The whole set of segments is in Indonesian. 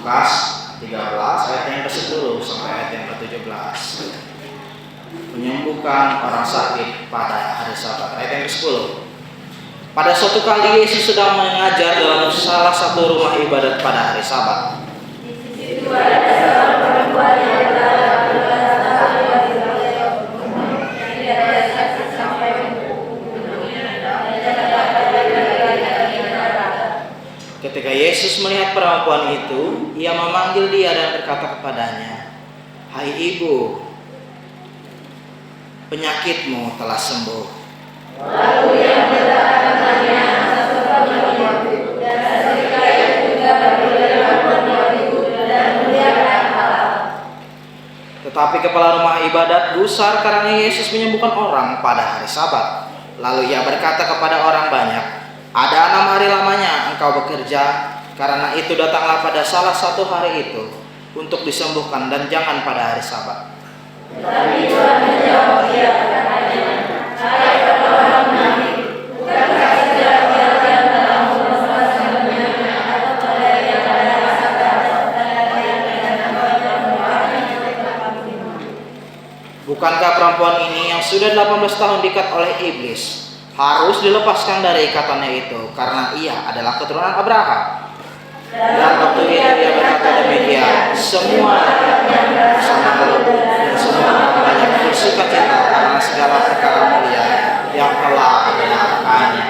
Lukas 13 ayat yang ke-10 sampai ayat yang ke-17. Menyembuhkan orang sakit pada hari Sabat. Ayat yang ke-10. Pada suatu kali Yesus sedang mengajar dalam salah satu rumah ibadat pada hari Sabat. Di situ ada seorang perempuan yang berdarah 12 tahun yang tidak ada saksi sampai Ketika Yesus melihat perempuan itu, ia memanggil dia dan berkata kepadanya, "Hai ibu, penyakitmu telah sembuh." Lalu yang berdarah katanya, "Sesuatu itu dan seketika itu juga berpulih itu dan melihat halal." Tetapi kepala rumah ibadat gusar karena Yesus menyembuhkan orang pada hari Sabat. Lalu ia berkata kepada orang banyak, "Ada 6 hari lamanya engkau bekerja, karena itu datanglah pada salah satu hari itu untuk disembuhkan dan jangan pada hari Sabat." Tetapi Tuhan menjawab dia katanya, "Hai orang munafik, bukankah sejak kalian telah melepaskan dunia atau pada yang ada Sabat atau pada yang ada Bukankah perempuan ini yang sudah 18 tahun diikat oleh iblis harus dilepaskan dari ikatannya itu karena ia adalah keturunan Abraham?" Dan waktu itu dia berkata demikian, semua sama dan semua orang banyak bersuka cita karena segala perkara mulia yang telah dilakukannya.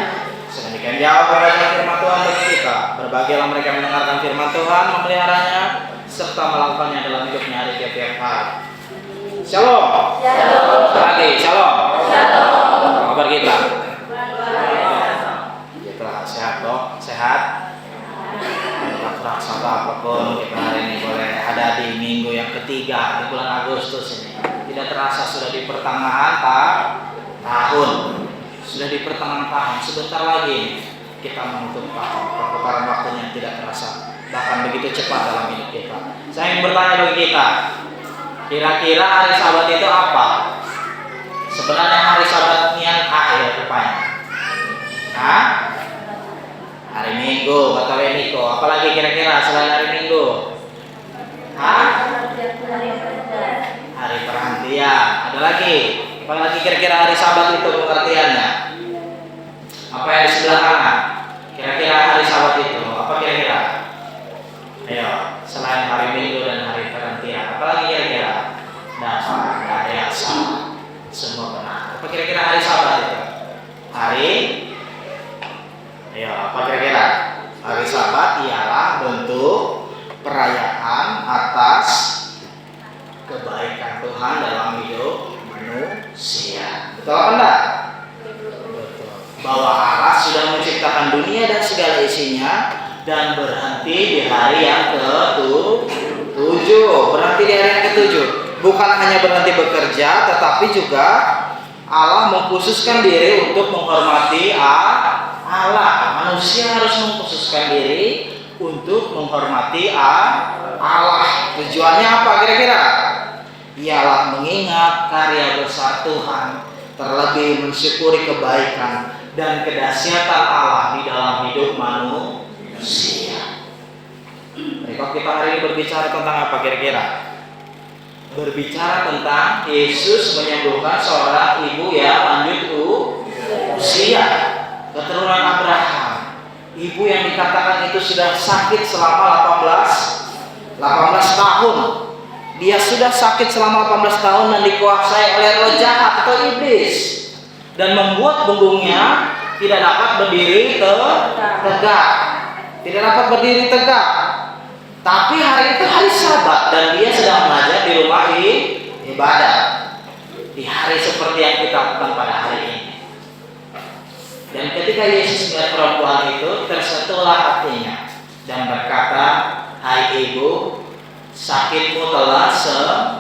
Sedemikian jauh banyak firman Tuhan bagi kita. Berbahagialah mereka mendengarkan firman Tuhan, memeliharanya, serta melakukannya dalam hidupnya hari tiap-tiap hari. Shalom. Shalom. Lagi, shalom. Shalom. Apa kabar kita? Kita sehat toh? Sehat? Tak terasa apapun kita hari ini boleh ada di minggu yang ketiga di bulan Agustus ini. Tidak terasa sudah di pertengahan tahun. Sudah di pertengahan tahun. Sebentar lagi kita menutup tahun. Perputaran waktunya tidak terasa. Bahkan begitu cepat dalam hidup kita. Saya ingin bertanya bagi kita. Kira-kira hari Sabat itu apa? Sebenarnya hari Sabat nian akhir rupanya. Hah? Hari Minggu, kata Weniko. Apalagi kira-kira selain hari Minggu? Hah? Hari perhentian. Ada lagi? Apalagi kira-kira hari Sabat itu pengertiannya? Apa yang di sebelah kanan? Kira-kira hari Sabat itu apa kira-kira? Ayo, selain hari Minggu dan hari perhentian, apalagi kira-kira? Dapat, nggak ada yang salah. Semua benar. Apa kira-kira hari Sabat itu? Hari? Ayo, apa kira-kira? Hari Sabat ialah bentuk perayaan atas kebaikan Tuhan dalam hidup manusia. Betul apa enggak? Betul. Bahwa Allah sudah menciptakan dunia dan segala isinya dan berhenti di hari yang ke-7. Berhenti di hari yang ke-7. Bukan hanya berhenti bekerja, tetapi juga Allah mengkhususkan diri untuk menghormati Allah. Manusia harus mengkhususkan diri untuk menghormati Allah. Tujuannya apa kira-kira? Ialah mengingat karya besar Tuhan, terlebih mensyukuri kebaikan dan kedahsyatan Allah di dalam hidup manusia. Mereka kita hari ini berbicara tentang apa kira-kira? Berbicara tentang Yesus menyembuhkan seorang ibu yang lanjut usia, keturunan Abraham. Ibu yang dikatakan itu sudah sakit selama 18 tahun. Dia sudah sakit selama 18 tahun dan dikuasai oleh roh jahat atau iblis dan membuat punggungnya tidak dapat berdiri tegak. Tidak dapat berdiri tegak. Tapi hari itu hari Sabat dan dia sedang mengajar di rumah ibadat. Di hari seperti yang kita lakukan pada hari ini. Dan ketika Yesus melihat perempuan itu, tersentuhlah hatinya dan berkata, "Hai ibu, sakitmu telah sembuh."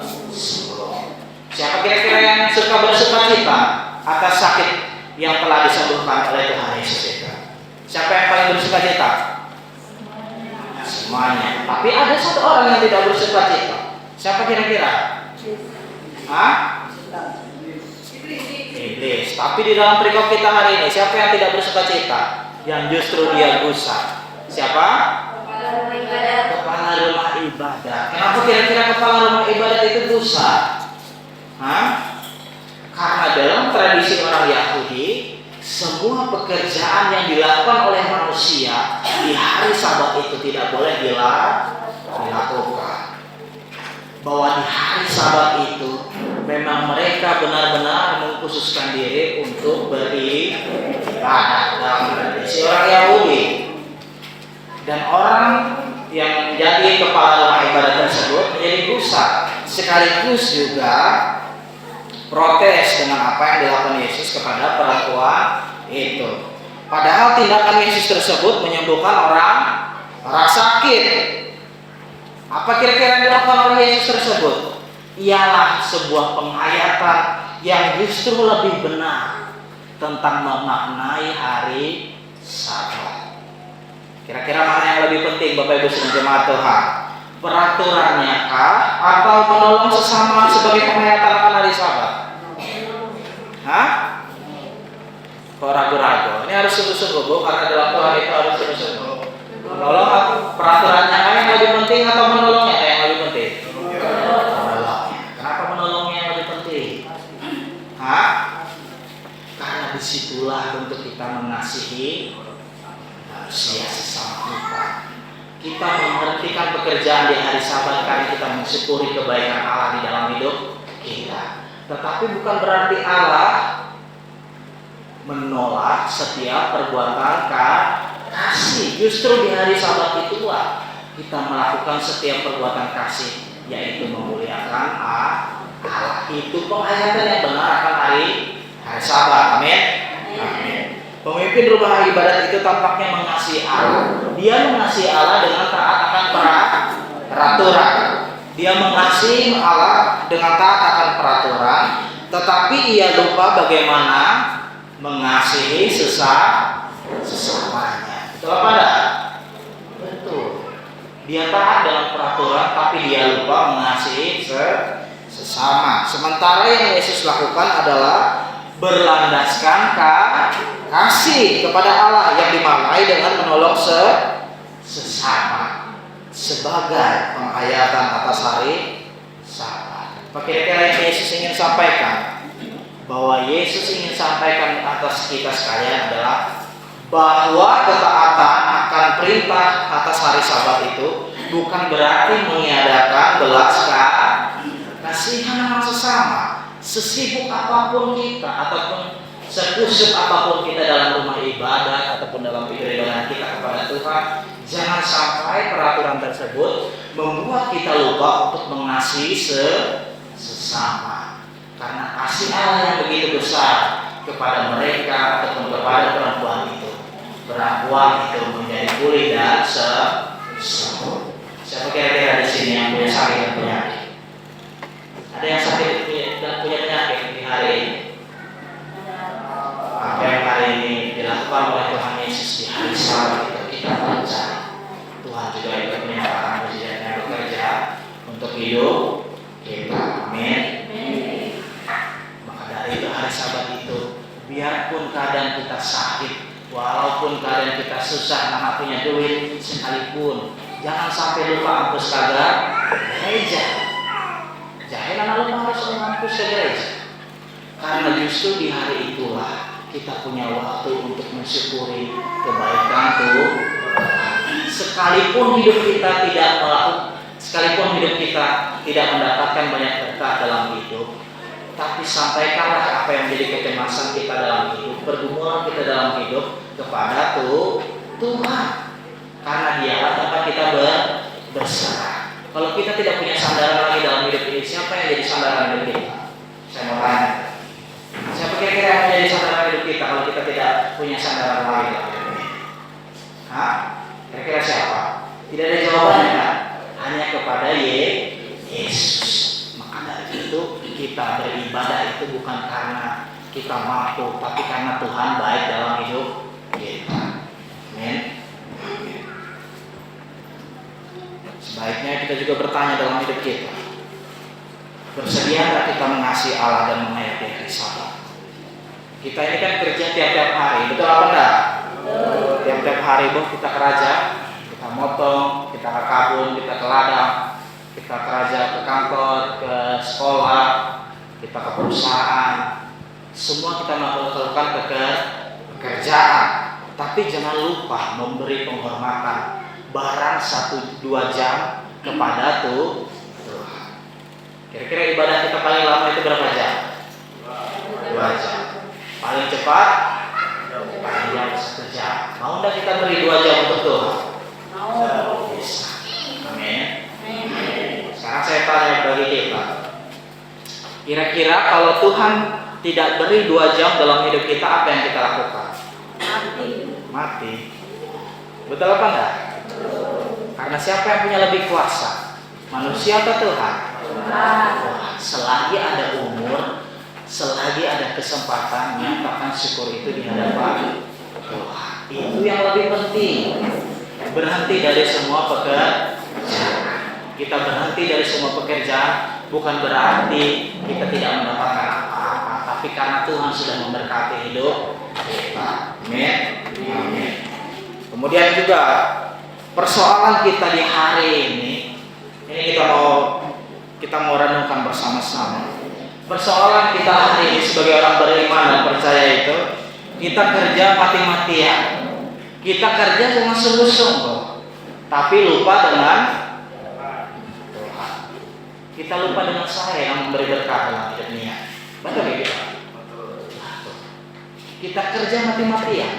Siapa kira-kira yang suka bersukacita atas sakit yang telah disembuhkan oleh Tuhan Yesus itu? Siapa yang paling bersukacita? Semuanya. Tapi ada satu orang yang tidak bersukacita. Siapa kira-kira? Hah? Iblis. Tapi di dalam perikop kita hari ini, siapa yang tidak bersukacita? Yang justru dia gusar. Siapa? Kepala rumah ibadat. Kenapa kira-kira kepala rumah ibadat itu dosa? Karena dalam tradisi orang Yahudi, semua pekerjaan yang dilakukan oleh manusia di hari Sabat itu tidak boleh dilakukan. Bahwa di hari Sabat itu memang mereka benar-benar mengkhususkan diri untuk beribadat dalam tradisi orang Yahudi. Dan orang yang menjadi kepala rumah ibadat tersebut menjadi dosa, sekaligus juga protes dengan apa yang dilakukan Yesus kepada perempuan itu. Padahal tindakan Yesus tersebut menyembuhkan orang sakit. Apa kira-kira yang dilakukan oleh Yesus tersebut? Ialah sebuah penghayatan yang justru lebih benar tentang memaknai hari Sabat. Kira-kira mana yang lebih penting, Bapak Ibu Saudara jemaat Tuhan? Peraturannya kah atau menolong sesama sebagai penghayatan akan hari Sabat? Kok ragu-ragu? Ini harus sungguh-sungguh, Bu, karena dalam Tuhan itu harus sungguh-sungguh. Menolong peraturannya yang lebih penting atau menolongnya yang lebih penting? Menolongnya. Kenapa menolongnya yang lebih penting? Karena disitulah bentuk kita mengasihi manusia sesama kita. Kita menghentikan pekerjaan di hari Sabat karena kita mensyukuri kebaikan Allah di dalam hidup kita. Tetapi bukan berarti Allah menolak setiap perbuatan kasih. Justru di hari Sabat itulah kita melakukan setiap perbuatan kasih, yaitu memuliakan Allah. Itu penghayatan yang benar akan hari Sabat. Amin. Amin. Pemimpin rumah ibadat itu tampaknya mengasihi Allah. Dia mengasihi Allah dengan taat akan peraturan. Dia mengasihi Allah dengan taat akan peraturan, tetapi ia lupa bagaimana mengasihi sesamanya. Betul apa enggak? Betul. Dia taat dengan peraturan, tapi dia lupa mengasihi sesama. Sementara yang Yesus lakukan adalah berlandaskan kasih kepada Allah yang dimaknai dengan menolong sesama sebagai penghayatan atas hari Sabat. Apa kira-kira yang Yesus ingin sampaikan? Bahwa Yesus ingin sampaikan atas kita sekalian adalah bahwa ketaatan akan perintah atas hari Sabat itu bukan berarti meniadakan belas kasihan sama sesama. Sesibuk apapun kita ataupun sekusuk apapun kita dalam rumah ibadat ataupun dalam ibadah kita kepada Tuhan, jangan sampai peraturan tersebut membuat kita lupa untuk mengasihi sesama. Karena kasih Allah yang begitu besar kepada mereka ataupun kepada perempuan itu menjadi pulih dan sembuh. Siapa kira-kira di sini yang punya sakit dan penyakit? Ada yang sakit dan punya penyakit di hari ini? Apa yang hari ini dilakukan oleh Tuhan Yesus di hari Sabat itu kita percaya Tuhan juga ikut menyatakan mujizatnya bekerja untuk hidup kita. Amin. Maka dari itu hari Sabat itu, biarpun keadaan kita sakit, walaupun keadaan kita susah, nggak punya duit sekalipun, jangan sampai lupa hapus kagak gereja. Jangan lupa harus menghapus ke gereja. Karena justru di hari itulah kita punya waktu untuk mensyukuri kebaikan Tuhan. Sekalipun hidup kita tidak mendapatkan banyak berkat dalam hidup, tapi sampaikanlah apa yang menjadi kecemasan kita dalam hidup, pergumulan kita dalam hidup kepada Tuhan. Karena Dialah tempat kita berserah. Kalau kita tidak punya sandaran lagi dalam hidup ini, siapa yang jadi sandaran hidup kita? Saya mau tanya. Siapa kira-kira yang menjadi sandaran hidup kita kalau kita tidak punya sandaran lagi dalam hidup ini? Kira-kira siapa? Tidak ada jawabannya kan? Hanya kepada Yesus. Maka dari itu kita beribadah itu bukan karena kita mampu, tapi karena Tuhan baik dalam hidup kita. Amin. Sebaiknya kita juga bertanya dalam hidup kita, bersediakah kita mengasihi Allah dan menghayati hari Sabat? Kita ini kan kerja tiap-tiap hari, betul apa enggak? Tiap-tiap hari kita ke raja, kita motong, kita ke kabun, kita ke ladang. kita kerja, ke kantor, ke sekolah, kita ke perusahaan, semua kita melakukan pekerjaan. Tapi jangan lupa memberi penghormatan barang 1-2 jam kepada Tuhan. Kira-kira ibadah kita paling lama itu berapa jam? 2 jam. Paling cepat? Paling lama 1 jam. Mau enggak kita beri 2 jam untuk Tuhan? Mau. Bisa. Amin. Sekarang saya tanya bagi kita. Kira-kira kalau Tuhan tidak beri 2 jam dalam hidup kita, apa yang kita lakukan? Mati. Betul apa enggak? Karena siapa yang punya lebih kuasa? Manusia atau Tuhan? Selagi ada umur, selagi ada kesempatan, nyatakan syukur itu di hadapan Tuhan. Itu yang lebih penting. Berhenti dari semua pekerjaan. Kita berhenti dari semua pekerjaan bukan berarti kita tidak mendapatkan apa-apa, tapi karena Tuhan sudah memberkati hidup kita. Amin. Amin. Kemudian juga persoalan kita di hari ini kita mau renungkan bersama-sama. Persoalan kita hari ini sebagai orang beriman dan percaya itu, kita kerja mati-matian, kita kerja dengan sungguh-sungguh, tapi lupa dengan Tuhan. Kita lupa dengan saya yang memberi berkat dalam hidup dunia. Betul ya kita? Kita kerja mati-matian,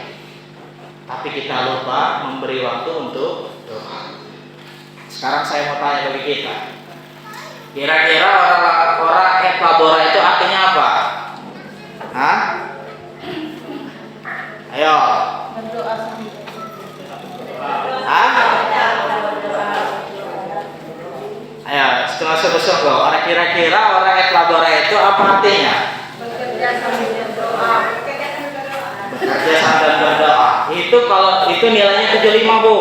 tapi kita lupa memberi waktu untuk Tuhan. Sekarang saya mau tanya bagi kita, kira-kira orang eklabora itu artinya apa? Hah? Ayo. Hah? Ayo, setelah sungguh-sungguh. Kira-kira orang eklabora itu apa artinya? Bekerja sambil berdoa. Bekerja sambil berdoa. Itu kalau itu nilainya 75, Bu.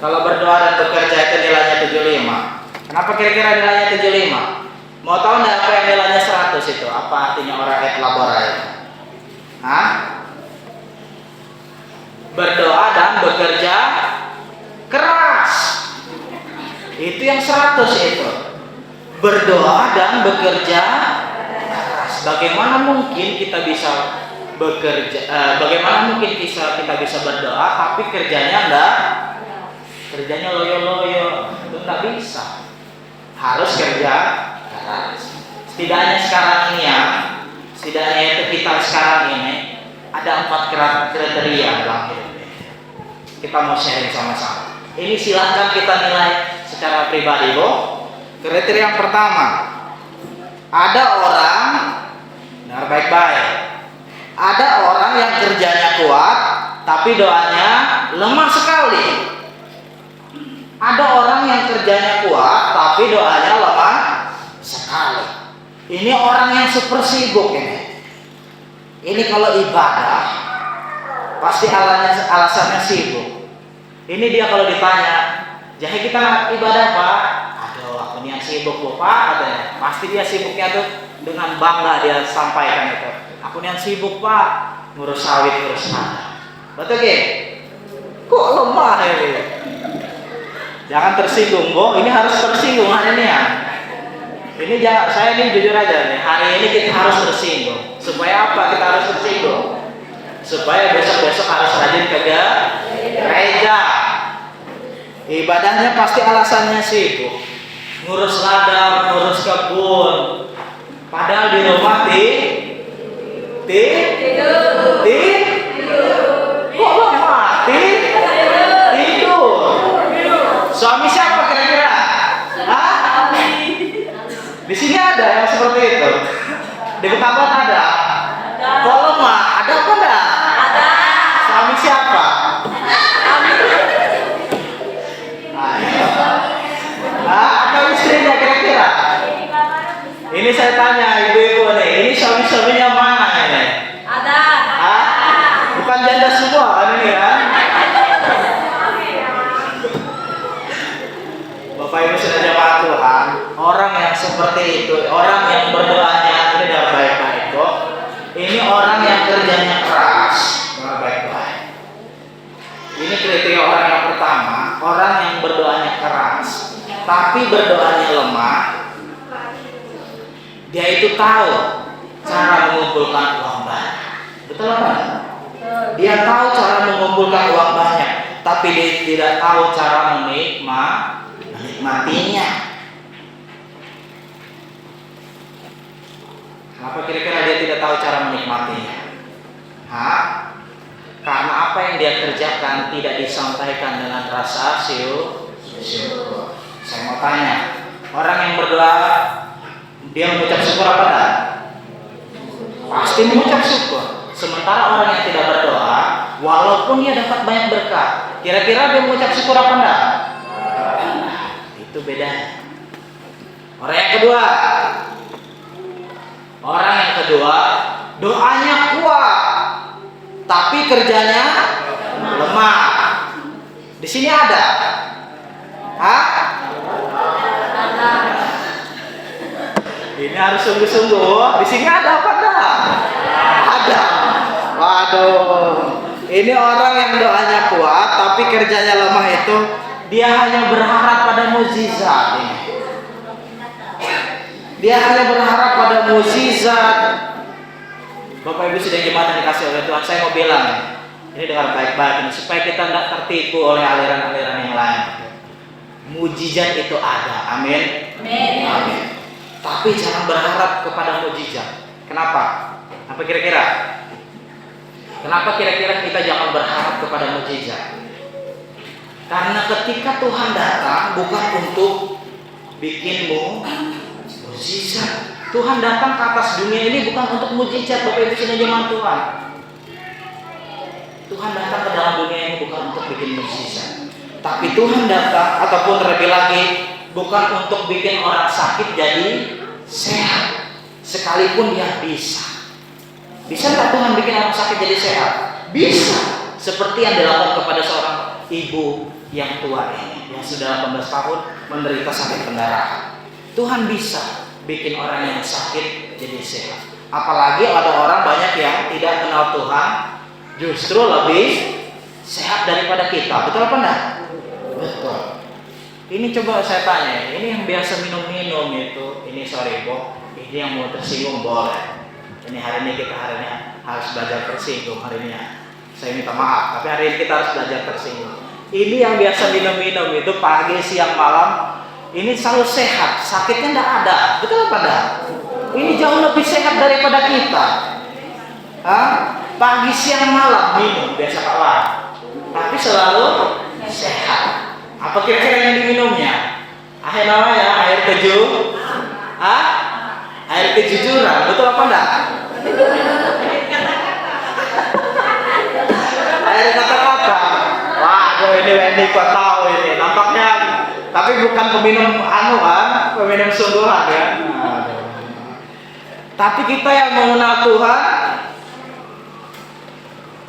Kalau berdoa dan bekerja itu nilainya 75. Kenapa kira-kira nilainya 75? Mau tahu nggak apa yang nilainya 100 itu? Apa artinya orang eklabora itu? Hah? Berdoa dan bekerja keras. Itu yang 100 itu. Berdoa dan bekerja keras. Bagaimana mungkin kita bisa bekerja? Bagaimana mungkin kita bisa berdoa tapi kerjanya enggak? Kerjanya loyo-loyo, itu nggak bisa. Harus kerja keras. Setidaknya sekarang ini setidaknya itu kita sekarang ini ada 4 kriteria dalam hidup ini. Kita mau sharing sama-sama. Ini silahkan kita nilai secara pribadi, Bu. Kriteria yang pertama, ada orang, dengar baik-baik, ada orang yang kerjanya kuat, tapi doanya lemah sekali. Ada orang yang kerjanya kuat, tapi doanya lemah sekali. Ini orang yang super sibuk ini. Ini kalau ibadah, pasti alasannya sibuk. Ini dia kalau ditanya, jadi kita ibadah Pak? Aduh, aku ini yang sibuk loh Pak, katanya. Pasti dia sibuknya tuh dengan bangga dia sampaikan itu. Aku ini yang sibuk Pak, ngurus sawit, ngurus tanah. Betul Ki? Kok lemah ini? Jangan tersinggung, Bu. Ini harus tersinggung hari ini ya. Saya ini jujur aja nih. Hari ini kita harus tersinggung. Supaya apa kita harus tersinggung? Supaya besok-besok harus rajin ke gereja. Ibadahnya pasti alasannya sibuk. Ngurus ladang, ngurus kebun. Padahal di rumah tidur. Kok lemah? Tidur. Suami siapa kira-kira? Hah? Di sini ada yang seperti itu. Di Bekabon ada. Kok lemah? Ada apa enggak? Ada. Suami siapa? Atau istrinya kira-kira? Ini saya tanya ibu-ibu nih. Ini suami-suaminya mana ini? Ada. Hah? Bukan janda semua kan ini kan? Bapak Ibu sudah jemaat Tuhan, orang yang seperti itu, orang yang berdoanya ini dengan baik-baik kok. Ini orang yang kerjanya keras dengan baik-baik. Ini kriteria orang yang pertama, orang yang berdoanya keras. tapi berdoanya lemah, dia itu tahu cara mengumpulkan uang banyak. Betul apa? Dia tahu cara mengumpulkan uang banyak, tapi dia tidak tahu cara menikmatinya. Kenapa kira-kira dia tidak tahu cara menikmatinya? Karena apa yang dia kerjakan tidak disampaikan dengan rasa syukur. Saya mau tanya, orang yang berdoa, dia mengucap syukur apa enggak? Pasti mengucap syukur. Sementara orang yang tidak berdoa, walaupun dia dapat banyak berkat, kira-kira dia mengucap syukur apa enggak? Itu bedanya. Orang yang kedua, doanya kuat, tapi kerjanya lemah. Di sini ada? Ini harus sungguh-sungguh. Di sini ada apa enggak? Ada. Waduh. Ini orang yang doanya kuat tapi kerjanya lemah itu, dia hanya berharap pada mukjizat ini. Dia hanya berharap pada mukjizat. Bapak Ibu sedang jemaat yang dikasih oleh Tuhan, saya mau bilang ini dengar baik-baik ini, supaya kita tidak tertipu oleh aliran-aliran yang lain. Mukjizat itu ada, amin. Amin. Tapi jangan berharap kepada mukjizat. Kenapa? Apa kira-kira? Kenapa kira-kira kita jangan berharap kepada mukjizat? Karena ketika Tuhan datang bukan untuk bikinmu mukjizat. Tuhan datang ke atas dunia ini bukan untuk mukjizat, Bapak Ibu sekalian jemaat Tuhan. Tuhan datang ke dalam dunia ini bukan untuk bikin mukjizat. Tapi Tuhan datang, ataupun terlebih lagi, bukan untuk bikin orang sakit jadi sehat. Sekalipun dia bisa. Bisa nggak Tuhan bikin orang sakit jadi sehat? Bisa. Seperti yang dilakukan kepada seorang ibu yang tua ini, yang sudah 18 tahun menderita sakit pendarahan. Tuhan bisa bikin orang yang sakit jadi sehat. Apalagi ada orang banyak yang tidak kenal Tuhan, justru lebih sehat daripada kita. Betul apa enggak? Betul. Ini coba saya tanya, ini yang biasa minum-minum itu, ini sorry Bob, ini yang mau tersinggung boleh. Ini hari ini harus belajar tersinggung hari ini. Saya minta maaf, tapi hari ini kita harus belajar tersinggung. Ini yang biasa minum-minum itu pagi, siang, malam, ini selalu sehat, sakitnya tidak ada. Betul apa enggak? Ini jauh lebih sehat daripada kita. Pagi, siang, malam minum biasa kawan, tapi selalu sehat. Apa kira-kira yang diminumnya? Air namanya air air kejujuran. Betul apa enggak? Air kata-kata. Waduh, ini kok tahu ini. Nampaknya, tapi bukan peminum peminum sungguhan ya. Tapi kita yang mengenal Tuhan,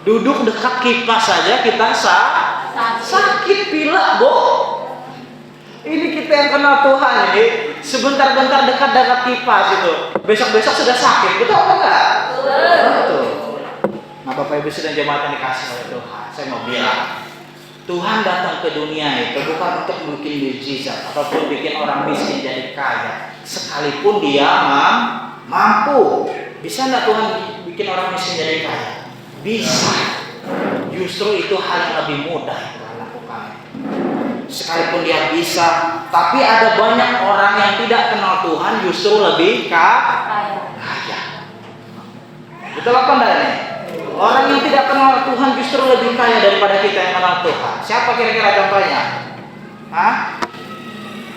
duduk dekat kipas saja kita sakit pilek, Bu. Ini kita yang kenal Tuhan ini, sebentar-bentar dekat kipas itu, besok-besok sudah sakit. Betul apa enggak? Betul. Nah, Bapak Ibu sedang jemaat yang dikasih oleh Tuhan, saya mau bilang, Tuhan datang ke dunia itu bukan untuk bikin mukjizat ataupun bikin orang miskin jadi kaya. Sekalipun dia mampu. Bisa enggak Tuhan bikin orang miskin jadi kaya? Bisa. Justru itu hal yang lebih mudah Tuhan lakukan. Sekalipun dia bisa, tapi ada banyak orang yang tidak kenal Tuhan justru lebih kaya. Betul apa enggak ini? Orang yang tidak kenal Tuhan justru lebih kaya daripada kita yang kenal Tuhan. Siapa kira-kira contohnya?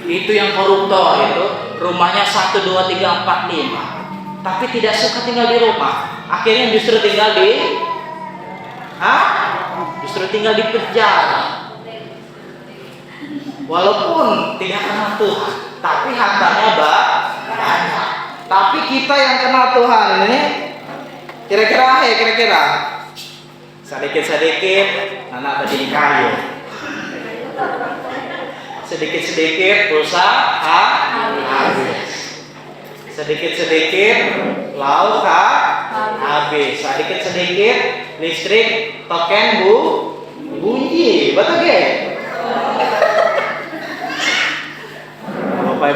Itu yang koruptor itu, rumahnya 1, 2, 3, 4, 5, tapi tidak suka tinggal di rumah. Akhirnya justru tinggal di penjara. Walaupun tidak kenal Tuhan, tapi hartanya banyak. Tapi kita yang kenal Tuhan ini, kira-kira sedikit-sedikit anak berdiri kayu, sedikit-sedikit pulsa habis, sedikit-sedikit lauk habis, sedikit-sedikit listrik token bunyi, betul gak?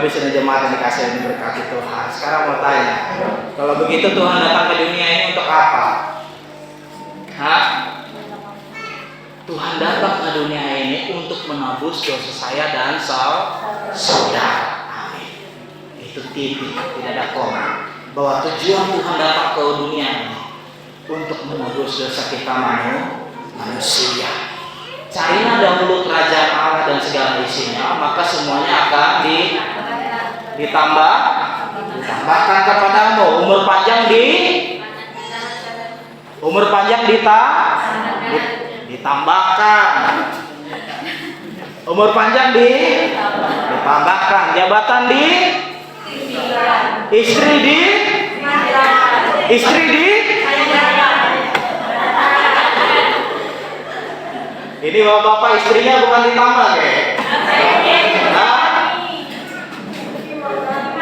Bapak Ibu Saudara jemaat yang dikasih dan diberkati Tuhan. Sekarang mau tanya, kalau begitu Tuhan datang ke dunia ini untuk apa? Hah? Tuhan datang ke dunia ini untuk menebus dosa saya dan saudara. Amin. Itu titik, tidak ada koma. Bahwa tujuan Tuhan datang ke dunia ini untuk menebus dosa kita manusia. Carilah dahulu kerajaan Allah dan segala isinya, maka semuanya akan ditambahkan kepadamu. Umur panjang ditambahkan. Umur panjang ditambahkan. Jabatan istri ini bapak-bapak istrinya bukan ditambah ya?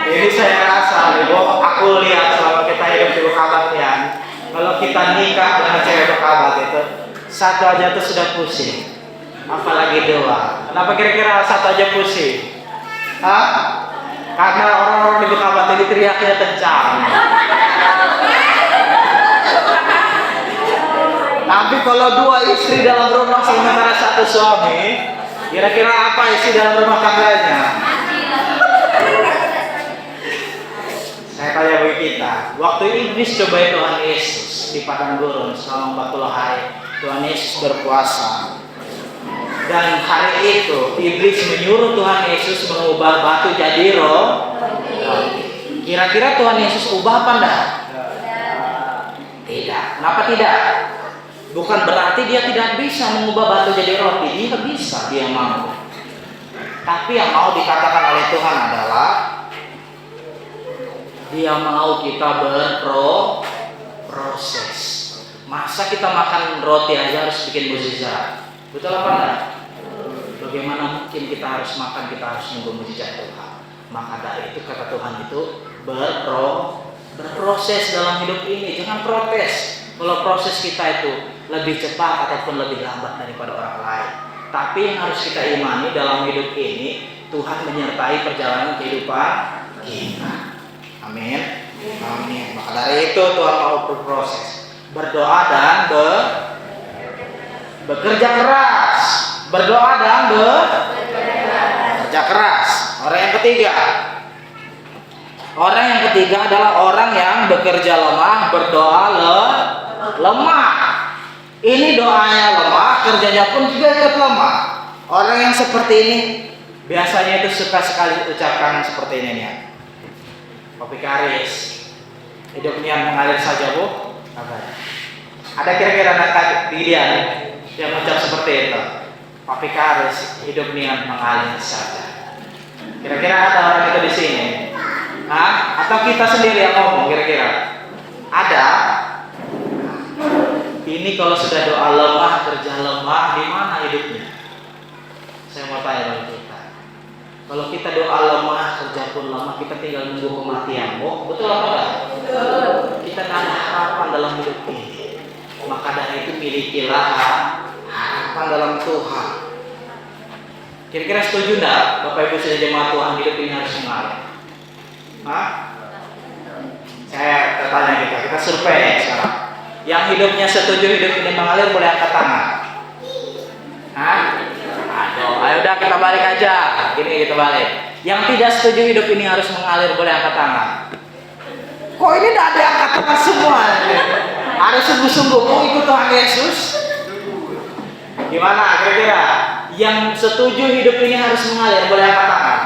Ini saya rasa, aku lihat selama kita hidup di Bukabatian, kalau kita nikah dengan cewek Bukabat itu, satu aja tuh sudah pusing, apalagi dua. Kenapa kira-kira satu aja pusing? Hah? Karena orang-orang di Bukabat ini teriaknya kencang. Tapi kalau dua istri dalam rumah sementara satu suami, kira-kira apa isi dalam rumah tangganya? Saya tanya bagi kita, waktu iblis cobai Tuhan Yesus di padang gurun selama 40 hari, Tuhan Yesus berpuasa. Dan hari itu iblis menyuruh Tuhan Yesus mengubah batu jadi roh. Kira-kira Tuhan Yesus ubah apa enggak? Tidak. Kenapa tidak? Bukan berarti dia tidak bisa mengubah batu jadi roti. Dia bisa, dia mampu. Tapi yang mau dikatakan oleh Tuhan adalah dia mau kita berproses. Masa kita makan roti aja harus bikin mukjizat? Betul apa enggak? Bagaimana mungkin kita harus makan, kita harus nunggu mukjizat Tuhan? Maka dari itu kata Tuhan itu berproses dalam hidup ini. Jangan protes. Kalau proses kita itu lebih cepat ataupun lebih lambat daripada orang lain. Tapi yang harus kita imani dalam hidup ini, Tuhan menyertai perjalanan kehidupan kita. Amin. Amin. Maka dari itu Tuhan mau berproses. Berdoa dan bekerja keras. Berdoa dan bekerja keras. Orang yang ketiga. Orang yang ketiga adalah orang yang bekerja lemah, berdoa lemah. Ini doanya lemah, kerjanya pun juga ikut lemah. Orang yang seperti ini biasanya itu suka sekali ucapkan seperti ini nih. Kopi karis, hidupnya mengalir saja bu. Ada kira-kira anak dia yang ucap seperti itu. Kopi karis, hidupnya mengalir saja. Kira-kira ada orang itu di sini? Hah? Atau kita sendiri yang ngomong kira-kira? Ada? Ini kalau sudah doa lemah, kerja lemah, di mana hidupnya? Saya mau tanya bagi kita. Kalau kita doa lemah, kerja pun lemah, kita tinggal nunggu kematian. Oh, betul apa enggak? Betul. Kita nggak ada harapan dalam hidup ini. Maka dari itu milikilah harapan dalam Tuhan. Kira-kira setuju enggak Bapak Ibu Saudara jemaat Tuhan, hidup ini harus mengalir? Hah? Saya tanya kita survei sekarang. Yang hidupnya setuju hidup ini mengalir boleh angkat tangan. Hah? Ayo udah kita balik aja. Gini kita balik. Yang tidak setuju hidup ini harus mengalir boleh angkat tangan. Kok ini tidak ada angkat tangan semua? Harus sungguh-sungguh mau ikut Tuhan Yesus? Gimana kira-kira? Yang setuju hidup ini harus mengalir boleh angkat tangan.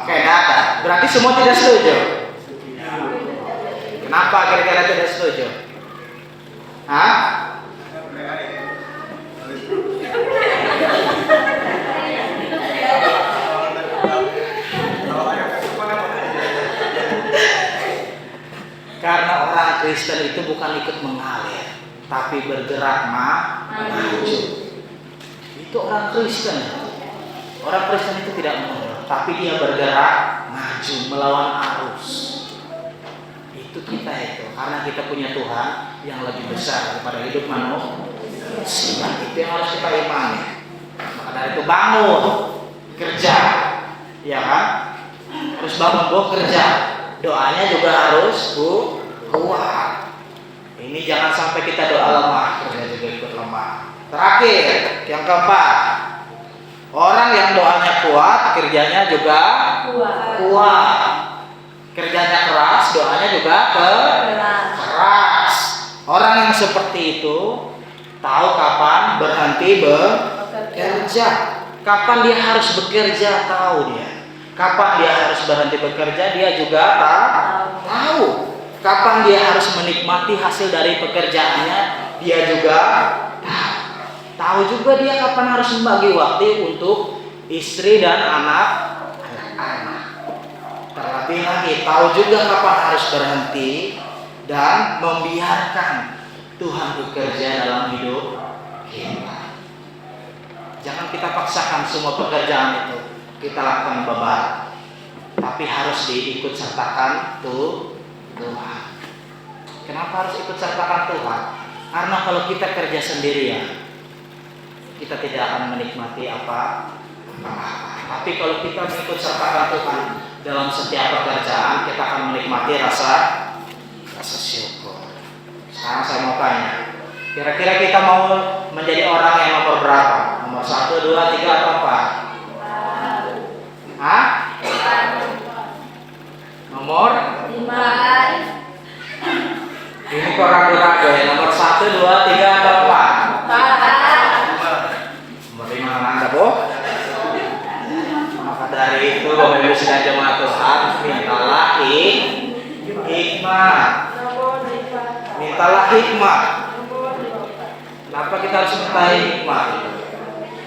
Oke, tidak ada. Berarti semua tidak setuju. Kenapa kira-kira tidak setuju? Hah? Karena orang Kristen itu bukan ikut mengalir, tapi bergerak maju. Itu orang Kristen. Orang Kristen itu tidak mengalir, tapi dia bergerak maju melawan arus. Itu kita itu, karena kita punya Tuhan yang lebih besar daripada hidup manusia. Itu yang harus kita imani. Maka dari itu bangun, kerja, ya kan? Terus bangun bekerja, doanya juga harus kuat. Ini jangan sampai kita doa lemah, kerja juga ikut lemah. Terakhir, yang keempat, orang yang doanya kuat, kerjanya juga kuat. Kerjanya keras, doanya juga keras. Orang yang seperti itu tahu kapan berhenti bekerja, kapan dia harus bekerja, tahu dia. Kapan dia harus berhenti bekerja, dia juga tahu. Kapan dia harus menikmati hasil dari pekerjaannya, dia juga tahu. Tahu juga dia kapan harus membagi waktu untuk istri dan anak-anak. Terlebih lagi, tahu juga kapan harus berhenti dan membiarkan Tuhan bekerja dalam hidup kita. Jangan kita paksakan semua pekerjaan itu kita lakukan beban, tapi harus diikut sertakan Tuhan. Kenapa harus ikut sertakan Tuhan? Karena kalau kita kerja sendirian, kita tidak akan menikmati apa-apa. Tapi kalau kita mengikut sertakan Tuhan dalam setiap pekerjaan, kita akan menikmati rasa syukur. Sekarang saya mau tanya, kira-kira kita mau menjadi orang yang nomor berapa? Nomor 1, 2, 3 atau 4? Hah? Nomor 5. Ini kok ragu-ragu ya. Nomor 1, 2, 3 atau 4? Nomor 5 Anda, Bu. Maka dari itu Bapak Ibu sidang jemaat Tuhan, mintalah hikmah. Mintalah hikmah. Kenapa kita harus minta hikmah?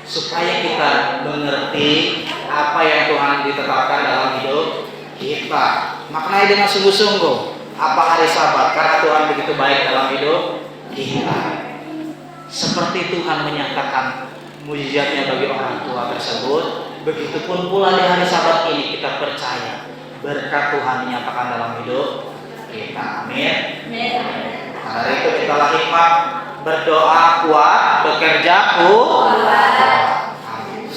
Supaya kita mengerti apa yang Tuhan ditetapkan dalam hidup kita. Maknai dengan sungguh-sungguh apa hari Sabat, karena Tuhan begitu baik dalam hidup kita. Seperti Tuhan menyatakan mujizatnya bagi orang tua tersebut, begitupun pula di hari Sabat ini kita percaya berkat Tuhan dinyatakan dalam hidup kita. Amin. Dari itu mintalah hikmah, berdoa kuat, bekerja kuat. Amin.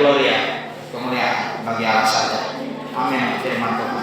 Gloria, kemuliaan bagi Allah saja. Amin. Firman Tuhan.